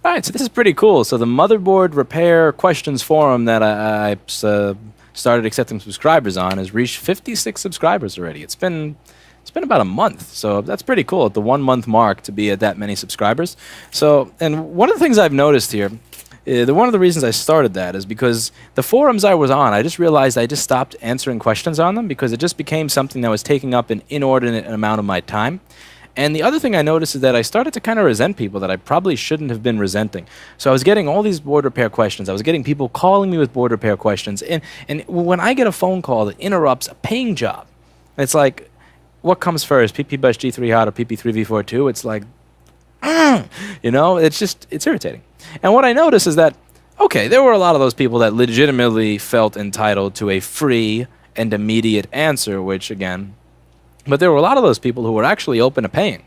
All right, so this is pretty cool. So the motherboard repair questions forum that I started accepting subscribers on has reached 56 subscribers already. It's been about a month, so that's pretty cool at the 1 month mark to be at that many subscribers. So, and one of the things I've noticed here, one of the reasons I started that is because the forums I was on, I just realized I just stopped answering questions on them because it just became something that was taking up an inordinate amount of my time. And the other thing I noticed is that I started to kind of resent people that I probably shouldn't have been resenting. So I was getting all these board repair questions. I was getting people calling me with board repair questions. And when I get a phone call that interrupts a paying job, it's like, what comes first, PP Bus G3 Hot or PP3V42? It's like, it's irritating. And what I noticed is that, okay, there were a lot of those people that legitimately felt entitled to a free and immediate answer, which again, but there were a lot of those people who were actually open to paying.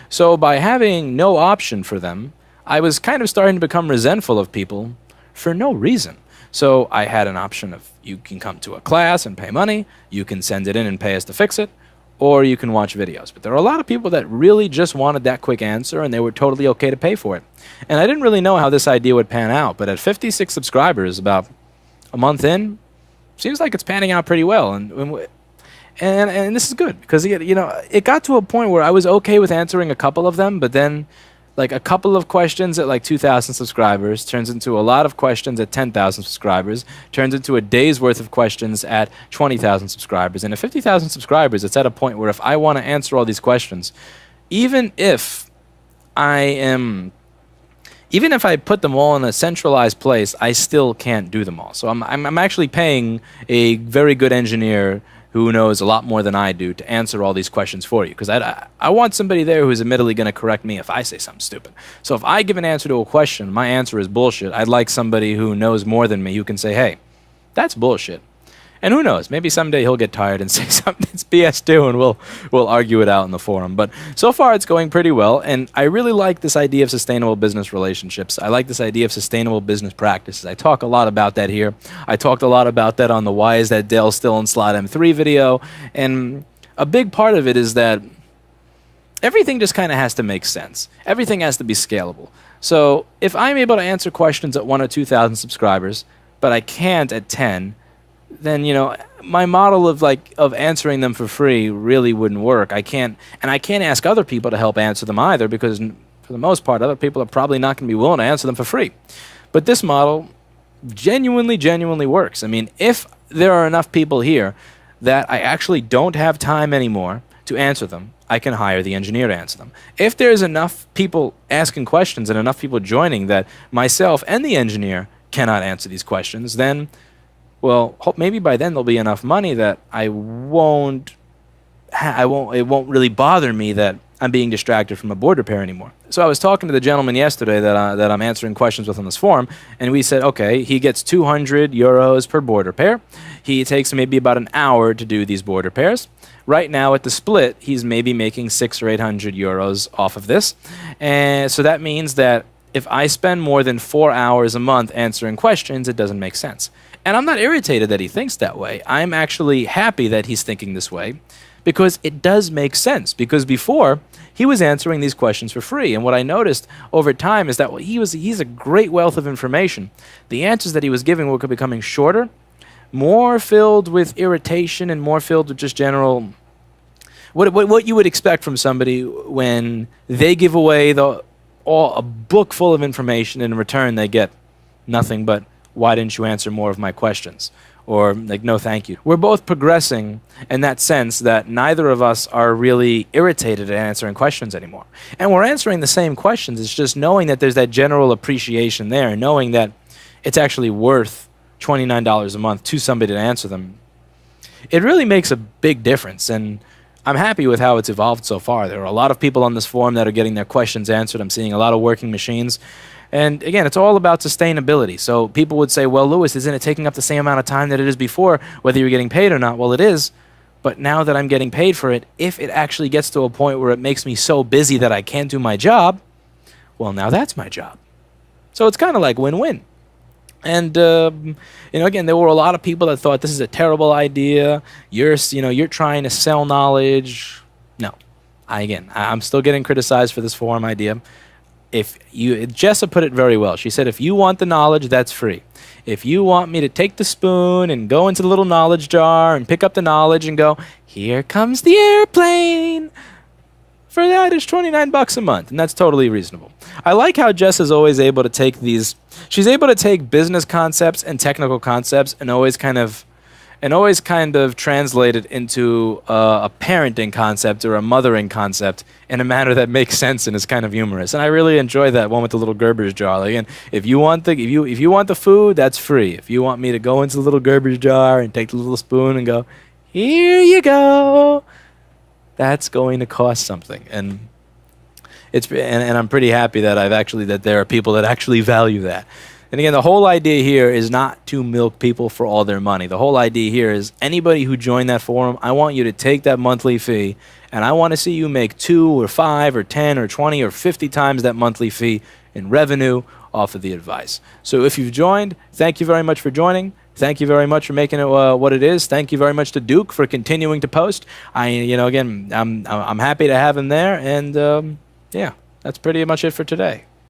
So by having no option for them, I was kind of starting to become resentful of people for no reason. So I had an option of you can come to a class and pay money, you can send it in and pay us to fix it, or you can watch videos. But there are a lot of people that really just wanted that quick answer and they were totally okay to pay for it. And I didn't really know how this idea would pan out, but at 56 subscribers about a month in, seems like it's panning out pretty well. And this is good because it got to a point where I was okay with answering a couple of them, but then like a couple of questions at like 2,000 subscribers turns into a lot of questions at 10,000 subscribers, turns into a day's worth of questions at 20,000 subscribers. And at 50,000 subscribers, it's at a point where if I want to answer all these questions, even if I put them all in a centralized place, I still can't do them all. So I'm actually paying a very good engineer who knows a lot more than I do to answer all these questions for you. Because I want somebody there who's admittedly going to correct me if I say something stupid. So if I give an answer to a question, my answer is bullshit, I'd like somebody who knows more than me who can say, hey, that's bullshit. And who knows, maybe someday he'll get tired and say something that's BS too, and we'll argue it out in the forum. But so far it's going pretty well, and I really like this idea of sustainable business relationships. I like this idea of sustainable business practices. I talk a lot about that here. I talked a lot about that on the Why Is That Dell Still in Slot M3 video, and a big part of it is that everything just kind of has to make sense. Everything has to be scalable. So if I'm able to answer questions at 1,000 or 2,000 subscribers, but I can't at 10, then my model of answering them for free really wouldn't work. I can't ask other people to help answer them either, because for the most part other people are probably not going to be willing to answer them for free. But this model genuinely works. I mean, if there are enough people here that I actually don't have time anymore to answer them, I can hire the engineer to answer them. If there's enough people asking questions and enough people joining that myself and the engineer cannot answer these questions, then well, maybe by then there'll be enough money that it won't really bother me that I'm being distracted from a board repair anymore. So I was talking to the gentleman yesterday that I'm answering questions with on this forum, and we said, okay, he gets 200 euros per board repair. He takes maybe about an hour to do these board repairs. Right now at the split, he's maybe making 600 or 800 euros off of this. And so that means that if I spend more than 4 hours a month answering questions, it doesn't make sense. And I'm not irritated that he thinks that way. I'm actually happy that he's thinking this way because it does make sense. Because before, he was answering these questions for free. And what I noticed over time is that he's a great wealth of information. The answers that he was giving were becoming shorter, more filled with irritation and more filled with just general... What you would expect from somebody when they give away a book full of information, and in return they get nothing but, why didn't you answer more of my questions? Or like, no thank you. We're both progressing in that sense that neither of us are really irritated at answering questions anymore. And we're answering the same questions. It's just knowing that there's that general appreciation there, knowing that it's actually worth $29 a month to somebody to answer them. It really makes a big difference, and I'm happy with how it's evolved so far. There are a lot of people on this forum that are getting their questions answered. I'm seeing a lot of working machines. And again, it's all about sustainability. So people would say, well, Lewis, isn't it taking up the same amount of time that it is before, whether you're getting paid or not? Well, it is. But now that I'm getting paid for it, if it actually gets to a point where it makes me so busy that I can't do my job, well, now that's my job. So it's kind of like win-win. And again, there were a lot of people that thought this is a terrible idea. You're trying to sell knowledge. No, I'm still getting criticized for this forum idea. if you, Jessa put it very well. She said, if you want the knowledge, that's free. If you want me to take the spoon and go into the little knowledge jar and pick up the knowledge and go, here comes the airplane, for that it's $29 a month, and that's totally reasonable. I like how Jess is always able to take these. She's able to take business concepts and technical concepts and always kind of translate it into a parenting concept or a mothering concept in a manner that makes sense and is kind of humorous. And I really enjoy that one with the little Gerber's jar. Like, again, if you want the food, that's free. If you want me to go into the little Gerber's jar and take the little spoon and go, here you go, that's going to cost something. And I'm pretty happy that that there are people that actually value that. And again, the whole idea here is not to milk people for all their money. The whole idea here is anybody who joined that forum, I want you to take that monthly fee, and I want to see you make 2 or 5 or 10 or 20 or 50 times that monthly fee in revenue off of the advice. So if you've joined, thank you very much for joining. Thank you very much for making it what it is. Thank you very much to Duke for continuing to post. I'm happy to have him there, and yeah, that's pretty much it for today.